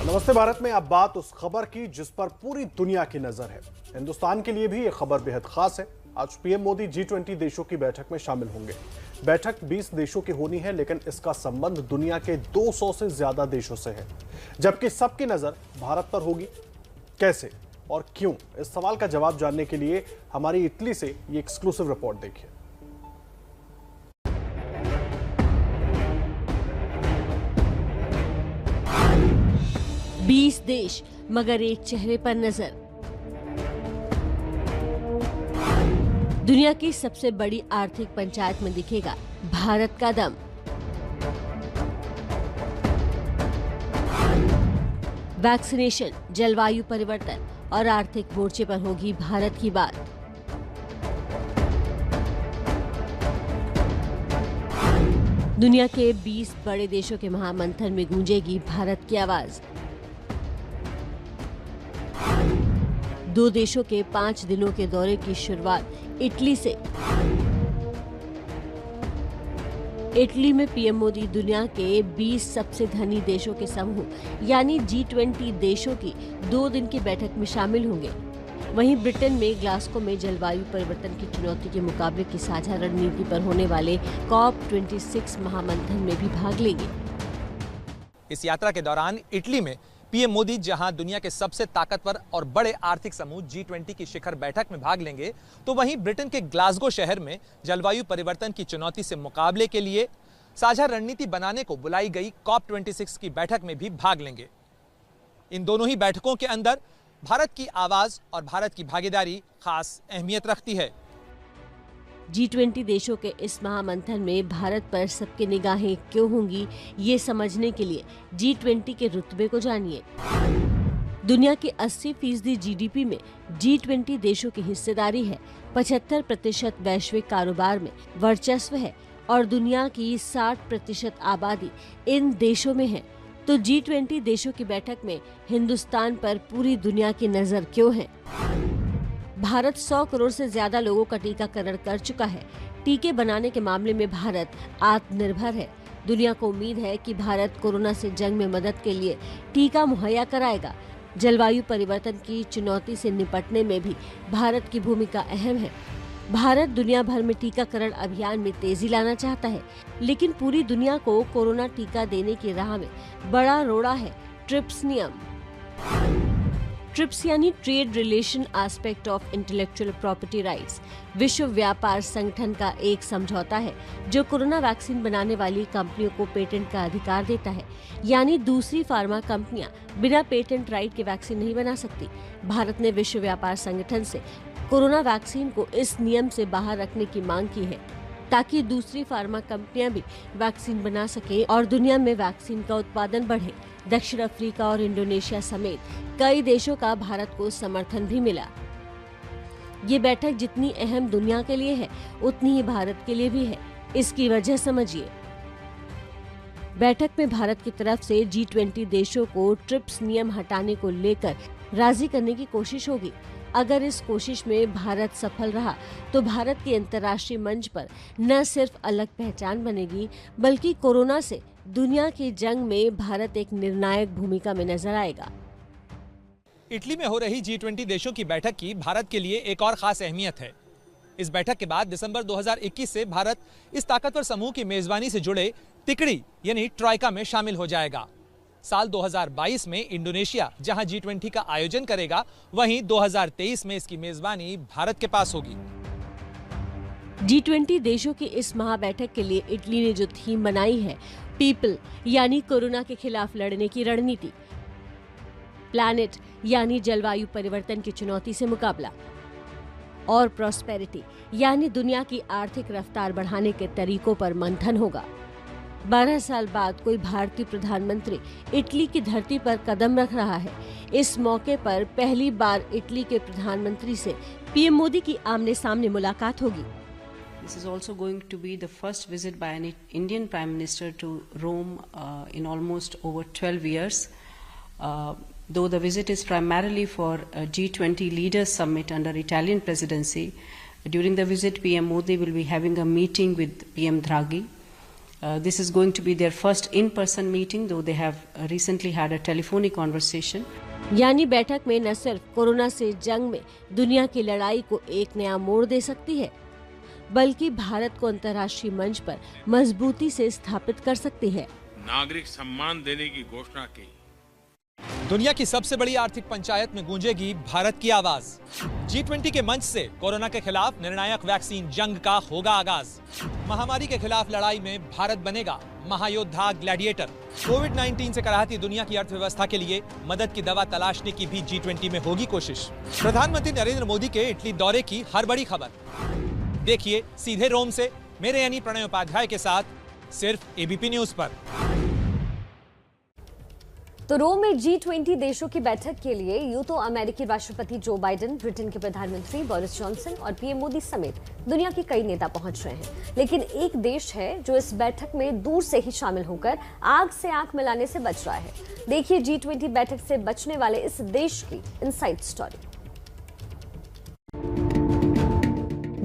नमस्ते भारत में अब बात उस खबर की जिस पर पूरी दुनिया की नजर है। हिंदुस्तान के लिए भी यह खबर बेहद खास है। आज पीएम मोदी G20 देशों की बैठक में शामिल होंगे। बैठक 20 देशों की होनी है, लेकिन इसका संबंध दुनिया के 200 से ज्यादा देशों से है, जबकि सबकी नजर भारत पर होगी। कैसे और क्यों, इस सवाल का जवाब जानने के लिए हमारी इटली से ये एक्सक्लूसिव रिपोर्ट देखिए। बीस देश मगर एक चेहरे पर नजर। दुनिया की सबसे बड़ी आर्थिक पंचायत में दिखेगा भारत का दम। वैक्सीनेशन, जलवायु परिवर्तन और आर्थिक मोर्चे पर होगी भारत की बात। दुनिया के 20 बड़े देशों के महामंथन में गूंजेगी भारत की आवाज। 2 देशों के 5 दिनों के दौरे की शुरुआत इटली से। इटली में पीएम मोदी दुनिया के 20 सबसे धनी देशों के समूह यानी G20 देशों की 2 दिन की बैठक में शामिल होंगे। वहीं ब्रिटेन में ग्लासगो में जलवायु परिवर्तन की चुनौती के मुकाबले की साझा रणनीति पर होने वाले COP26 महामंथन में भी भाग लेंगे। इस यात्रा के दौरान इटली में पीएम मोदी जहां दुनिया के सबसे ताकतवर और बड़े आर्थिक समूह G20 की शिखर बैठक में भाग लेंगे, तो वहीं ब्रिटेन के ग्लासगो शहर में जलवायु परिवर्तन की चुनौती से मुकाबले के लिए साझा रणनीति बनाने को बुलाई गई COP26 की बैठक में भी भाग लेंगे। इन दोनों ही बैठकों के अंदर भारत की आवाज और भारत की भागीदारी खास अहमियत रखती है। G20 देशों के इस महामंथन में भारत पर सबकी निगाहें क्यों होंगी, ये समझने के लिए G20 के रुतबे को जानिए। दुनिया की 80% GDP में G20 देशों की हिस्सेदारी है, 75% वैश्विक कारोबार में वर्चस्व है और दुनिया की 60% आबादी इन देशों में है। तो G20 देशों की बैठक में हिंदुस्तान पर पूरी दुनिया की नजर क्यों है? भारत 100 करोड़ से ज्यादा लोगों का टीकाकरण कर चुका है। टीके बनाने के मामले में भारत आत्मनिर्भर है। दुनिया को उम्मीद है कि भारत कोरोना से जंग में मदद के लिए टीका मुहैया कराएगा। जलवायु परिवर्तन की चुनौती से निपटने में भी भारत की भूमिका अहम है। भारत दुनिया भर में टीकाकरण अभियान में तेजी लाना चाहता है, लेकिन पूरी दुनिया को कोरोना टीका देने की राह में बड़ा रोड़ा है ट्रिप्स नियम। ट्रिप्स यानी trade relation aspect of intellectual property rights विश्व व्यापार संगठन का एक समझौता है जो कोरोना वैक्सीन बनाने वाली कंपनियों को पेटेंट का अधिकार देता है। यानी दूसरी फार्मा कंपनियां बिना पेटेंट राइट के वैक्सीन नहीं बना सकती। भारत ने विश्व व्यापार संगठन से कोरोना वैक्सीन को इस नियम से बाहर रखने की मांग की है, ताकि दूसरी फार्मा कंपनियां भी वैक्सीन बना सके और दुनिया में वैक्सीन का उत्पादन बढ़े। दक्षिण अफ्रीका और इंडोनेशिया समेत कई देशों का भारत को समर्थन भी मिला। ये बैठक जितनी अहम दुनिया के लिए है, उतनी ही भारत के लिए भी है। इसकी वजह समझिए। बैठक में भारत की तरफ से G20 देशों को ट्रिप्स नियम हटाने को लेकर राजी करने की कोशिश होगी। अगर इस कोशिश में भारत सफल रहा तो भारत की अंतर्राष्ट्रीय मंच पर न सिर्फ अलग पहचान बनेगी, बल्कि कोरोना से दुनिया की जंग में भारत एक निर्णायक भूमिका में नजर आएगा। इटली में हो रही G20 देशों की बैठक की भारत के लिए एक और खास अहमियत है। इस बैठक के बाद दिसंबर 2021 से भारत इस ताकतवर समूह की मेजबानी से जुड़े तिकड़ी यानी ट्राइका में शामिल हो जाएगा। साल 2022 में इंडोनेशिया जहां G20 का आयोजन करेगा, वहीं 2023 में इसकी मेजबानी भारत के पास होगी। G20 देशों की इस महाबैठक के लिए इटली ने जो थीम बनाई है, पीपल यानी कोरोना के खिलाफ लड़ने की रणनीति, प्लैनेट यानी जलवायु परिवर्तन की चुनौती से मुकाबला और प्रॉस्पेरिटी यानी दुनिया की आर्थिक रफ्तार बढ़ाने के तरीकों पर मंथन होगा। 12 साल बाद कोई भारतीय प्रधानमंत्री इटली की धरती पर कदम रख रहा है। इस मौके पर पहली बार इटली के प्रधानमंत्री से पीएम मोदी की आमने सामने मुलाकात होगी। This is also going to be the first visit by an Indian Prime Minister to Rome in almost over 12 years. Though the visit is primarily for a G20 Leaders Summit under Italian presidency, during the visit PM Modi will be having a meeting with PM Draghi. This is going to be their first in-person meeting, though they have recently had a telephonic conversation. यानी बैठक में न सिर्फ corona से जंग में दुनिया की लड़ाई को एक नया मोड़ दे सकती है, बल्कि भारत को अंतर्राष्ट्रीय मंच पर मजबूती से स्थापित कर सकती है। नागरिक सम्मान देने की घोषणा की। दुनिया की सबसे बड़ी आर्थिक पंचायत में गूंजेगी भारत की आवाज। G20 के मंच से कोरोना के खिलाफ निर्णायक वैक्सीन जंग का होगा आगाज। महामारी के खिलाफ लड़ाई में भारत बनेगा महायोद्धा ग्लैडिएटर। कोविड-19 से कराहती दुनिया की अर्थव्यवस्था के लिए मदद की दवा तलाशने की भी G20 में होगी कोशिश। प्रधानमंत्री नरेंद्र मोदी के इटली दौरे की हर बड़ी खबर देखिए सीधे रोम से मेरे यानी प्रणय उपाध्याय के साथ, सिर्फ एबीपी न्यूज पर। तो रोम में G20 देशों की बैठक के लिए यूं तो अमेरिकी राष्ट्रपति जो बाइडेन, ब्रिटेन के प्रधानमंत्री बोरिस जॉनसन और पीएम मोदी समेत दुनिया के कई नेता पहुंच रहे हैं, लेकिन एक देश है जो इस बैठक में दूर से ही शामिल होकर आग से आंख मिलाने से बच रहा है। देखिए G20 बैठक से बचने वाले इस देश की इनसाइड स्टोरी।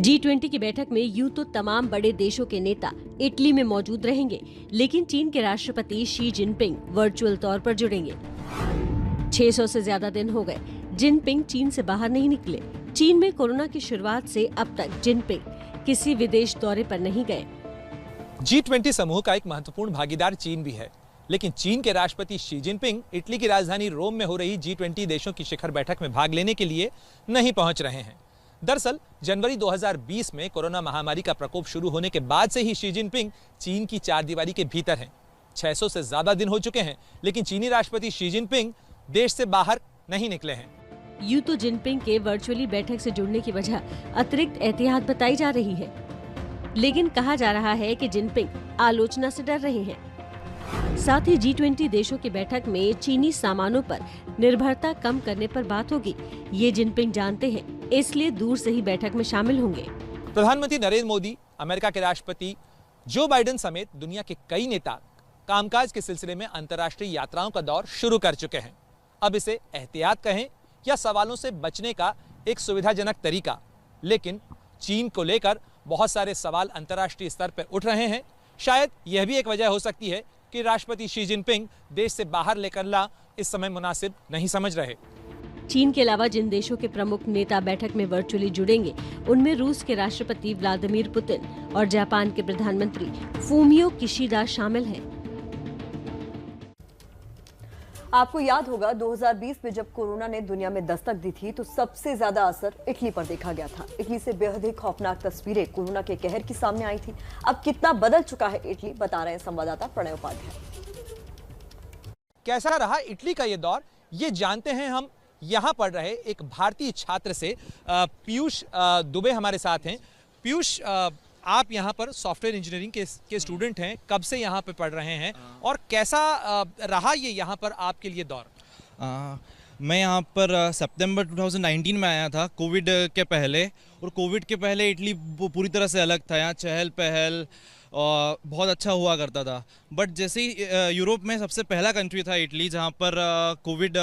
G20 की बैठक में यूं तो तमाम बड़े देशों के नेता इटली में मौजूद रहेंगे, लेकिन चीन के राष्ट्रपति शी जिनपिंग वर्चुअल तौर पर जुड़ेंगे। 600 से ज्यादा दिन हो गए जिनपिंग चीन से बाहर नहीं निकले। चीन में कोरोना की शुरुआत से अब तक जिनपिंग किसी विदेश दौरे पर नहीं गए। G20 समूह का एक महत्वपूर्ण भागीदार चीन भी है, लेकिन चीन के राष्ट्रपति शी जिनपिंग इटली की राजधानी रोम में हो रही G20 देशों की शिखर बैठक में भाग लेने के लिए नहीं पहुंच रहे हैं। दरअसल जनवरी 2020 में कोरोना महामारी का प्रकोप शुरू होने के बाद से ही शी जिनपिंग चीन की चारदीवारी के भीतर हैं। 600 से ज्यादा दिन हो चुके हैं, लेकिन चीनी राष्ट्रपति शी जिनपिंग देश से बाहर नहीं निकले हैं। यूं तो जिनपिंग के वर्चुअली बैठक से जुड़ने की वजह अतिरिक्त एहतियात बताई जा रही है, लेकिन कहा जा रहा है कि जिनपिंग आलोचना से डर रहे हैं। साथ ही G20 देशों की बैठक में चीनी सामानों पर निर्भरता कम करने पर बात होगी, ये जिनपिंग जानते हैं, इसलिए दूर से ही बैठक में शामिल होंगे। प्रधानमंत्री नरेंद्र मोदी, अमेरिका के राष्ट्रपति जो बाइडेन समेत दुनिया के कई नेता कामकाज के सिलसिले में अंतर्राष्ट्रीय यात्राओं का दौर शुरू कर चुके हैं। अब इसे एहतियात कहें या सवालों से बचने का एक सुविधाजनक तरीका, लेकिन चीन को लेकर बहुत सारे सवाल अंतर्राष्ट्रीय स्तर पर उठ रहे हैं। शायद यह भी एक वजह हो सकती है कि राष्ट्रपति शी जिनपिंग देश से बाहर निकलना इस समय मुनासिब नहीं समझ रहे। चीन के अलावा जिन देशों के प्रमुख नेता बैठक में वर्चुअली जुड़ेंगे, उनमें रूस के राष्ट्रपति व्लादिमीर पुतिन और जापान के प्रधानमंत्री फूमियो किशिडा शामिल हैं। आपको याद होगा 2020 में जब कोरोना ने दुनिया में दस्तक दी थी तो सबसे ज्यादा असर इटली पर देखा गया था। इटली से बेहद ही खौफनाक तस्वीरें कोरोना के कहर की सामने आई थी। अब कितना बदल चुका है इटली, बता रहे हैं संवाददाता प्रणय उपाध्याय। कैसा रहा इटली का ये दौर, ये जानते हैं हम यहाँ पढ़ रहे एक भारतीय छात्र से। पीयूष दुबे हमारे साथ हैं। पीयूष, आप यहाँ पर सॉफ्टवेयर इंजीनियरिंग के स्टूडेंट हैं, कब से यहाँ पे पढ़ रहे हैं और कैसा रहा ये यहाँ पर आपके लिए दौर? मैं यहाँ पर सितंबर 2019 में आया था, कोविड के पहले। और कोविड के पहले इटली पूरी तरह से अलग था। यहाँ चहल पहल बहुत अच्छा हुआ करता था। बट जैसे ही यूरोप में सबसे पहला कंट्री था इटली जहाँ पर कोविड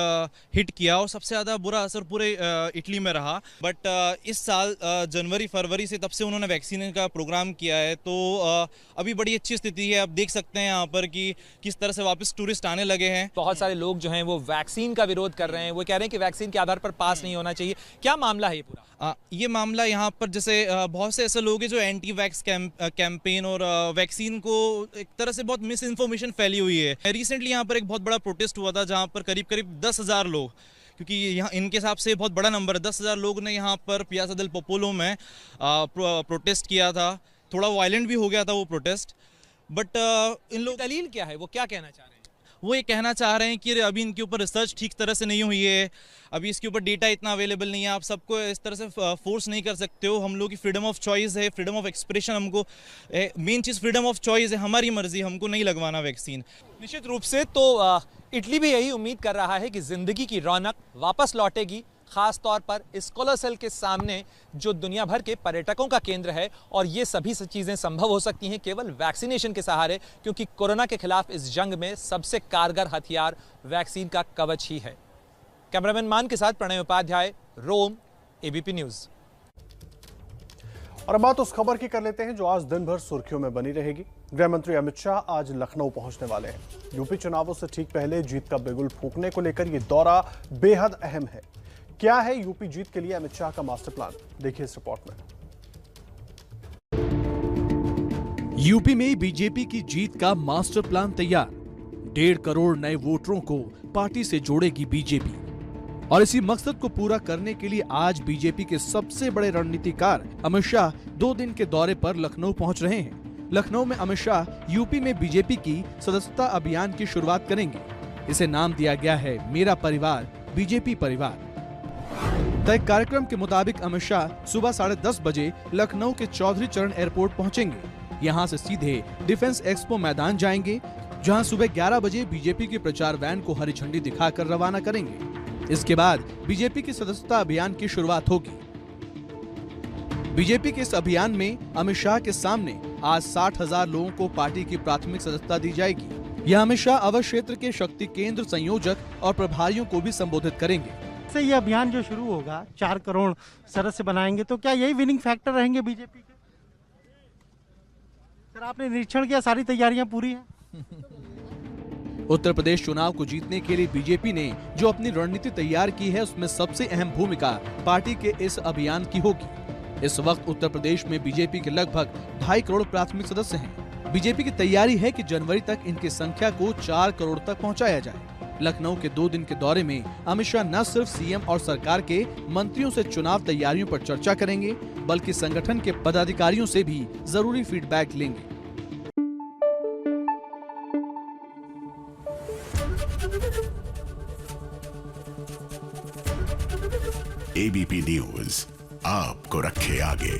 हिट किया और सबसे ज़्यादा बुरा असर पूरे इटली में रहा। बट इस साल जनवरी फरवरी से तब से उन्होंने वैक्सीन का प्रोग्राम किया है, तो अभी बड़ी अच्छी स्थिति है। आप देख सकते हैं यहाँ पर कि किस तरह से वापस टूरिस्ट आने लगे हैं। बहुत सारे लोग जो हैं वो वैक्सीन का विरोध कर रहे हैं, वो कह रहे हैं कि वैक्सीन के आधार पर पास नहीं होना चाहिए। क्या मामला है ये पूरा? ये मामला यहाँ पर जैसे बहुत से ऐसे लोग हैं जो एंटी वैक्स कैंपेन और वैक्सीन को एक तरह से बहुत मिस इन्फॉर्मेशन फैली हुई है। रिसेंटली यहाँ पर एक बहुत बड़ा प्रोटेस्ट हुआ था जहाँ पर करीब 10,000 लोग, क्योंकि यहाँ इनके हिसाब से बहुत बड़ा नंबर है, 10,000 लोग ने यहाँ पर पियाज़ा देल पोपोलो में प्रोटेस्ट किया था। थोड़ा वायलेंट भी हो गया था वो प्रोटेस्ट। बट इन लोग दलील क्या है, वो क्या कहना चाह रहे हैं? वो ये कहना चाह रहे हैं कि अभी इनके ऊपर रिसर्च ठीक तरह से नहीं हुई है, अभी इसके ऊपर डेटा इतना अवेलेबल नहीं है, आप सबको इस तरह से फोर्स नहीं कर सकते हो। हम लोग की फ्रीडम ऑफ चॉइस है, फ्रीडम ऑफ एक्सप्रेशन, हमको main cheese freedom of choice है, हमारी मर्जी, हमको नहीं लगवाना वैक्सीन। निश्चित रूप से तो इटली भी यही उम्मीद कर रहा है कि जिंदगी की रौनक वापस लौटेगी, खास तौर पर इस कोलोसेल के सामने जो दुनिया भर के पर्यटकों का केंद्र है। और ये सभी चीज़ें संभव हो सकती हैं केवल वैक्सीनेशन के सहारे, क्योंकि कोरोना के खिलाफ इस जंग में सबसे कारगर हथियार वैक्सीन का कवच ही है। कैमरामैन मान के साथ प्रणय उपाध्याय, रोम, एबीपी न्यूज़। और अब बात उस खबर की कर लेते हैं जो आज दिन भर सुर्खियों में बनी रहेगी। गृह मंत्री अमित शाह आज लखनऊ पहुंचने वाले हैं। यूपी चुनावों से ठीक पहले जीत का बिगुल फूंकने को लेकर यह दौरा बेहद अहम है। क्या है यूपी जीत के लिए अमित शाह का मास्टर प्लान, देखिए इस रिपोर्ट में। यूपी में बीजेपी की जीत का मास्टर प्लान तैयार। 1.5 करोड़ नए वोटरों को पार्टी से जोड़ेगी बीजेपी और इसी मकसद को पूरा करने के लिए आज बीजेपी के सबसे बड़े रणनीतिकार अमित शाह 2 दिन के दौरे पर लखनऊ पहुंच रहे हैं। लखनऊ में अमित शाह यूपी में बीजेपी की सदस्यता अभियान की शुरुआत करेंगे। इसे नाम दिया गया है मेरा परिवार बीजेपी परिवार। तय कार्यक्रम के मुताबिक अमित शाह सुबह 10:30 बजे लखनऊ के चौधरी चरण एयरपोर्ट पहुंचेंगे। यहां से सीधे डिफेंस एक्सपो मैदान जाएंगे, जहां सुबह 11 बजे बीजेपी की प्रचार वैन को हरी झंडी दिखाकर रवाना करेंगे। इसके बाद बीजेपी की सदस्यता अभियान की शुरुआत होगी। बीजेपी के इस अभियान में अमित शाह के सामने आज 60,000 लोगों को पार्टी की प्राथमिक सदस्यता दी जाएगी। यह अमित शाह अवध क्षेत्र के शक्ति केंद्र संयोजक और प्रभारियों को भी संबोधित करेंगे। से ये अभियान जो शुरू होगा 4 करोड़ सदस्य बनाएंगे, तो क्या यही विनिंग फैक्टर रहेंगे बीजेपी के? सर, आपने निरीक्षण किया, सारी तैयारियां पूरी हैं? उत्तर प्रदेश चुनाव को जीतने के लिए बीजेपी ने जो अपनी रणनीति तैयार की है, उसमें सबसे अहम भूमिका पार्टी के इस अभियान की होगी। इस वक्त उत्तर प्रदेश में बीजेपी के लगभग 2.5 करोड़ प्राथमिक सदस्य हैं। बीजेपी की तैयारी है कि जनवरी तक इनकी संख्या को 4 करोड़ तक पहुंचाया जाए। लखनऊ के 2 दिन के दौरे में अमित शाह न सिर्फ सीएम और सरकार के मंत्रियों से चुनाव तैयारियों पर चर्चा करेंगे, बल्कि संगठन के पदाधिकारियों से भी जरूरी फीडबैक लेंगे। एबीपी न्यूज आपको रखे आगे।